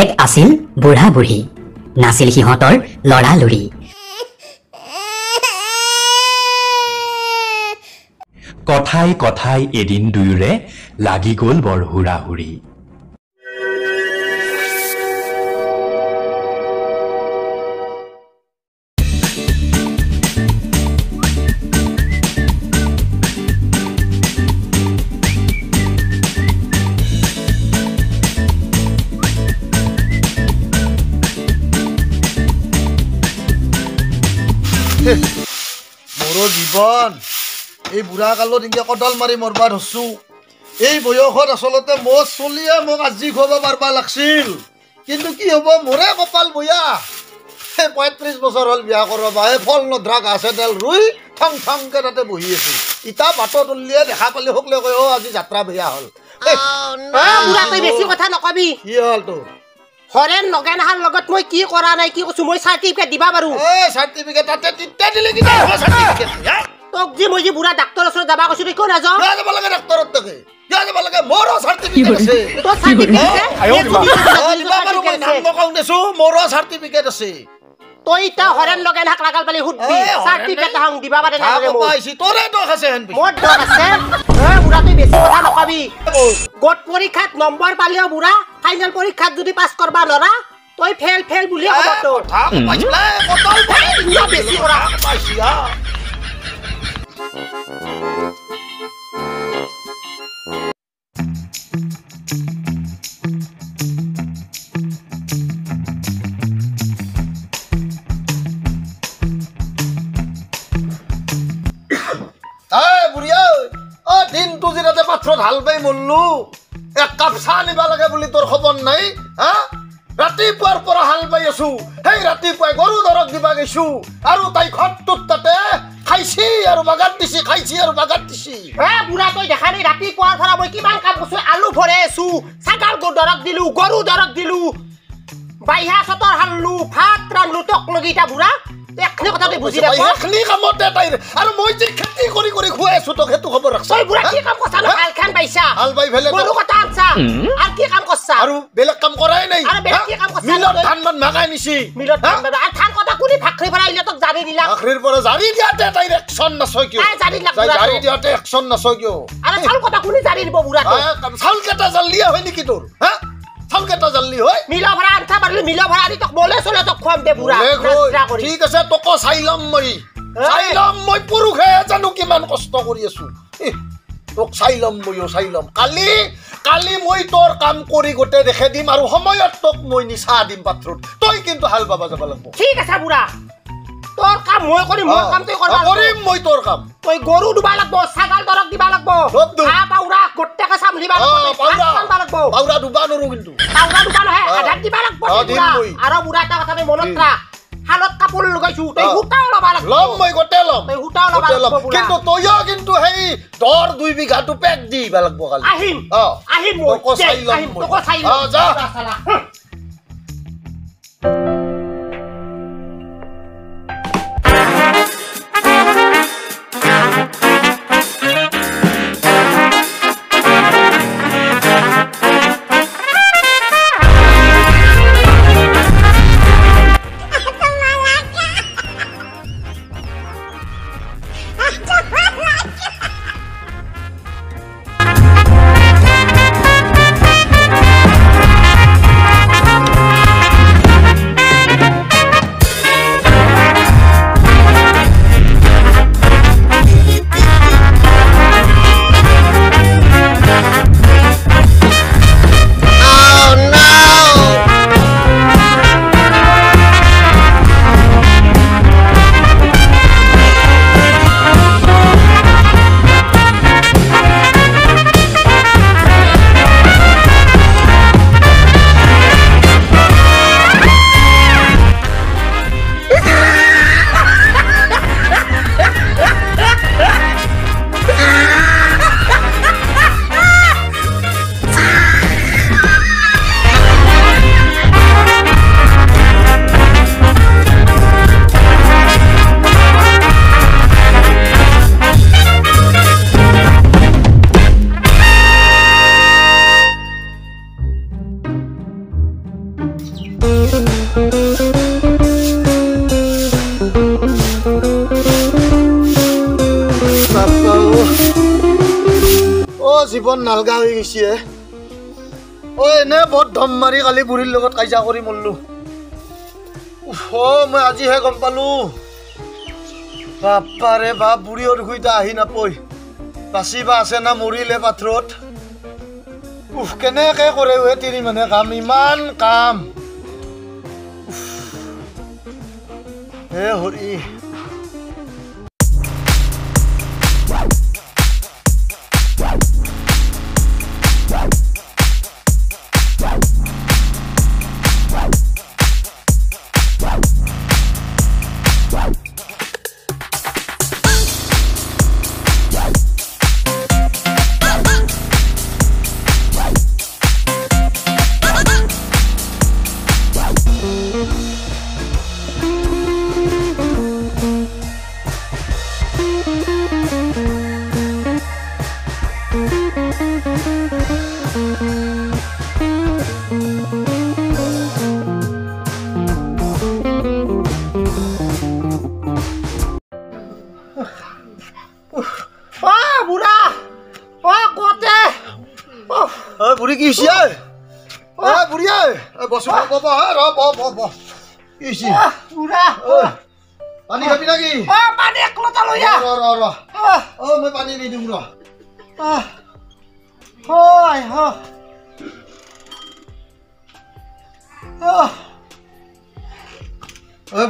এক আছিল বুঢ়া বুঢ়ী, নাছিল সিহঁতৰ লৰা লৰি। কথাই কথাই এদিন দুয়োৰে লাগি গ'ল বৰ হুৰা হুৰি। মোৰ জীবন এই বুঢ়া কালত ইনকে কদাল মাৰি মৰবা ধৰছো। এই বয়সত আচলতে মোৰ চলিয়ে মোক আজি খুৱাব পাৰবা লাগছিল, কিন্তু কি হ'ব মোৰে কপাল বয়া। ৩৫ বছৰ হ'ল বিয়া কৰবা, এই ফল নধৰা গাছ এডাল ৰুই থং থংকে তাতে বহি আছো। ইটা বাটত উলিয়াই দেখা পালে সকলে কয় আজি যাত্ৰা বেয়া হ'ল। বুঢ়া তই বেছি কথা নকবি। কি হ'ল তোৰ? হৰেণ নগেনহাৰ লগত মই কি কৰা নাই কি কৈছো, মই চাৰ্টিফিকেট দিবা পাৰো। চাৰ্টিফিকেট তাতে তিতা দিলে কি হ'ব চাৰ্টিফিকেট? তোক যে মই যে বুঢ়া ডাক্তৰৰ ওচৰত যাবা কৈছো, তই কিয় নাযাওঁ? যাব লাগে ডাক্তৰত তাকে যাব লাগে। মোৰো চাৰ্টিফিকেট আছে। তোৰ চাৰ্টিফিকেট আছে। তই এতিয়া হৰেণ নগেনহাক লাগাল পালি সুধবি চাৰ্টিফিকেট এখন দিবা পাৰে না? তোৰে দোষ আছে। মোৰ দোষ আছে? বুঢ়া তই বেছি কথা নকবি। গোট পৰীক্ষাত নম্বৰ পালেও বুঢ়া ফাইনেল পৰীক্ষাত যদি পাছ কৰবা নৰা তই ফেল ফেল বুলি ক'ব তোৰ। বেছি কৰা দিনটো যেতে পাথৰত হাল বাই মৰলো, এক কাপ চাহ নিবা লাগে বুলি তোৰ খবৰ নাই? ৰাতিপুৱাৰ পৰা হাল বাই আছো, সেই ৰাতিপুৱাই গৰু দৰক দিবা গৈছো আৰু তাই ঘৰটোত তাতে খাইছি আৰু বাগাত দিছি, খাইছি আৰু বাগাত দিছি। বুঢ়া তই দেখা নাই ৰাতিপুৱাৰ পৰা মই কিমান কাম কৰিছো? আলু ভৰাই আছো, ছাগাল দৰক দিলো, গৰু দৰক দিলো, বাইহা চতৰ হাললো, ভাত ৰান্ধলো, টক লগিটা বুঢ়া এখনি কথা তই বুজি নাপাৱ। এখনি কামতে তাই আৰু মই যে খেতি কৰি কৰি খুৱাই আছো তোক সেইটো খবৰ ৰাখছ। তই বুঢ়া কি কাম কৰছা? হাল খান বাইছা, হাল বাই ফেলে গৰু কথা আনছা আৰু কি কাম কৰছা? আৰু বেলেগ কাম কৰাই নাই। আৰু বেলেগ কি কাম কৰছা? মিলত ধান মান মাগাই নিছি। মিলত ধান মাগাই আৰু ধান কথা কোনি ভাকৰি পৰা ইলে তোক জাৰি দিলা? ভাকৰিৰ পৰা জাৰি দিয়াতে তাইৰ একচন নছয় কিয়? জাৰি লাগ জাৰি দিয়াতে একচন নছয় কিয়? আৰু চাউল কথা কোনি জাৰি দিব বুঢ়া? চাউল কেটা জাল্লিয়া হয় নেকি তোৰ? চাউল কেটা জাল্লি হয়? মিলা ভৰা আনছা পাৰলি মিলা ভৰা আনি তোক মলে চলে তোক খুৱাম দে বুঢ়া। ঠিক আছে তোক চাইলাম মই পুৰুষে জানো কিমান কষ্ট কৰি আছো। তোক চাইলাম মইও চাইলাম। কালি মই তোৰ কাম কৰি গোটেই দেখে দিম আৰু সময়ত তোক মই নিচা দিম পাথৰত। তই কিন্তু হাল বাবা যাব লাগিব। ঠিক আছে বুঢ়া, তোৰ কাম মই কৰিম, মোৰ কাম তই কৰবা কৰিম। মই তোৰ কাম তই গৰু দুবা লাগব, ছাগাল দৰক দিবা লাগব, পাউৰা গোটেকে চামলিবা লাগব, পাউৰা দুবা নৰো কিন্তু পাউৰা দুবা নহয় আধাত দিবা লাগব। আৰু বুঢ়া এটা কথা তই মনত ৰাখ, হালত কাপোৰ লগাইছো তই হুটাও ল'বা লাগব। লম মই গোটে লম, তই হুটাও ল'বা লাগব কিন্তু তইও কিন্তু সেই দৰ 2 বিঘাটো পেক দিবা লাগব কালি। আহিম মই তোক চাইলাম যা। জীৱন নালগা হৈ গৈছে এনে বহুত ধম মাৰি কালি বুঢ়ীৰ লগত কাজিয়া কৰি মৰলো মই আজিহে গম পালো বাপাৰে বাপ বুঢ়ীৰ ঘুইটা আহি নাপই বাচিবা আছে না মৰিলে পাথৰত কেনেকে কৰে তিৰি মানে কাম ইমান কাম হে হৰি বুঢ়ী কি হৈছে বুঢ়ী বসু কি হৈছে পানী খাবি নাকি পানী এক লোটা লৈ যা মই পানী নিদিম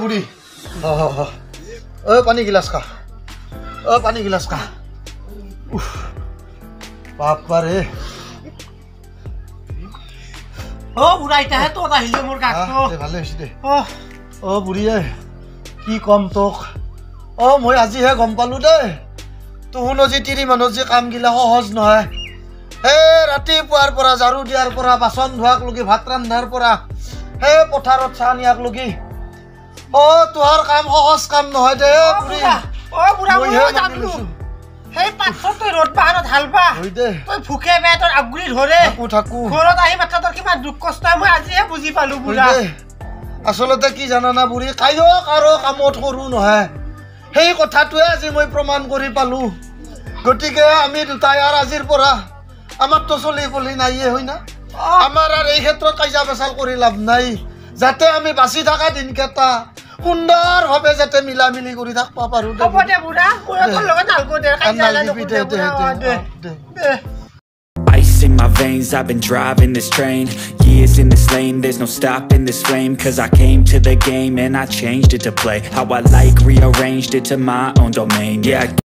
বুঢ়ী পানী গিলাচ খা পানী গিলাচ খা বাপাৰে বুঢ়া এতিয়াহে তোত আহিলে মোৰ গাটো ভালে হৈছে দে বুঢ়ীয়ে কি কম তোক মই আজিহে গম পালো দেই তোহোনো যে তিৰি মানুহ যে কামগিলা সহজ নহয় ৰাতিপুৱাৰ পৰা ঝাৰু দিয়াৰ পৰা বাচন ধোৱাক লগি ভাত ৰান্ধাৰ পৰা পথাৰত চাহ নিয়াক লগি তোহাৰ কাম সহজ কাম নহয় দে সেই পাথৰ তই ৰ'দ বাহাৰত হালবা তই ভোকে বেয়া তোৰ আগুৰি ধৰে ঘৰত আহি মাত্ৰ তোৰ কিমান দুখ কষ্ট মই আজিহে বুজি পালো বুঢ়া আচলতে কি জানানা বুঢ়ী কায়ো কাৰো কামত সৰু নহয় সেই কথাটোৱে আজি মই প্ৰমাণ কৰি পালো গতিকে আমি দুটাই আৰু আজিৰ পৰা আমাৰতো চলি পলি নাইয়ে হয় না আমাৰ আৰু এই ক্ষেত্ৰত কাজিয়া পেচাল কৰি লাভ নাই যাতে আমি বাচি থকা দিনকেইটা সুন্দৰভাৱে যাতে মিলা মিলি কৰি থাকিব পাৰো হ'ব দে বুঢ়া মই তোৰ লগত নালগো দে কাজিয়া দে Ice in my veins, I've been driving this train. Years in this lane, there's no stopping this flame. Cause I came to the game and I changed it to play how I like, rearranged it to my own domain. Yeah.